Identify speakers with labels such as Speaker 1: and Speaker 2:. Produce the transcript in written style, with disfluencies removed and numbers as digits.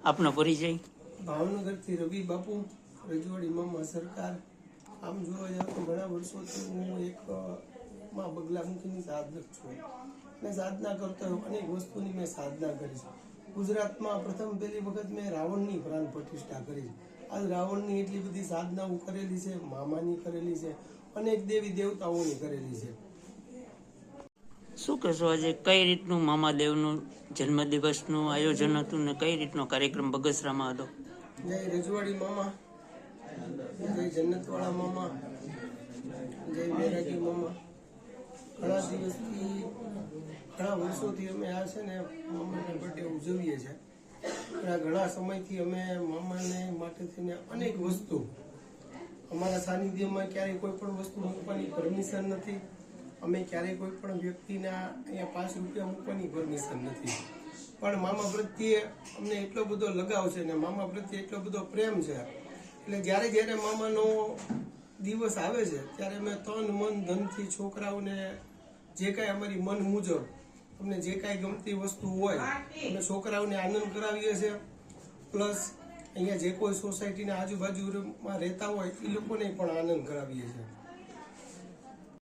Speaker 1: આપનો પરિચય?
Speaker 2: ભાવનગરથી રવિ બાપુ, રજવાડી મામા સરકાર. આમ જોવા જાવ તો ઘણા વર્ષોથી હું એક માં બગલામુખીની સાધક છું. મેં સાધના કરતો અનેક વસ્તુની મેં સાધના કરી છે. ગુજરાતમાં પ્રથમ પહેલી વખત મેં રાવણની પ્રાણ પ્રતિષ્ઠા કરી છે. આજ રાવણની એટલી બધી સાધનાઓ કરેલી છે, મામાની કરેલી છે, અનેક દેવી દેવતાઓની કરેલી છે.
Speaker 1: શું કહેશો, આજે કઈ રીતનું મામાદેવનું જન્મદિવસનું આયોજન હતું ને કઈ રીતનો કાર્યક્રમ બગસરામાં હતો?
Speaker 2: જય રજવાડી મામા, જય જન્નતવાળા મામા, જય મેરાજી મામા. ઘણા દિવસથી, ઘણા વર્ષોથી અમે આ છે ને મામાને બર્થડે ઉજવીએ છીએ. ઘણા સમયથી અમે મામાને માટે થઈને અનેક વસ્તુ અમારા સાનિધ્યમાં ક્યારેય કોઈ પણ વસ્તુ મૂકવાની પરમિશન નથી. અમે ક્યારેય કોઈ પણ વ્યક્તિના અહીંયા 5 રૂપિયા મૂકવાની પરમિશન નથી. પણ મામા પ્રત્યે અમને એટલો બધો લગાવ છે ને મામા પ્રત્યે એટલો બધો પ્રેમ છે, એટલે જ્યારે જ્યારે મામાનો દિવસ આવે છે ત્યારે અમે તન મન ધનથી છોકરાઓને જે કાંઈ અમારી મન મુજબ અમને જે કાંઈ ગમતી વસ્તુ હોય અમે છોકરાઓને આનંદ કરાવીએ છીએ. પ્લસ અહીંયા જે કોઈ સોસાયટીના આજુબાજુમાં રહેતા હોય એ લોકોને પણ આનંદ કરાવીએ છીએ.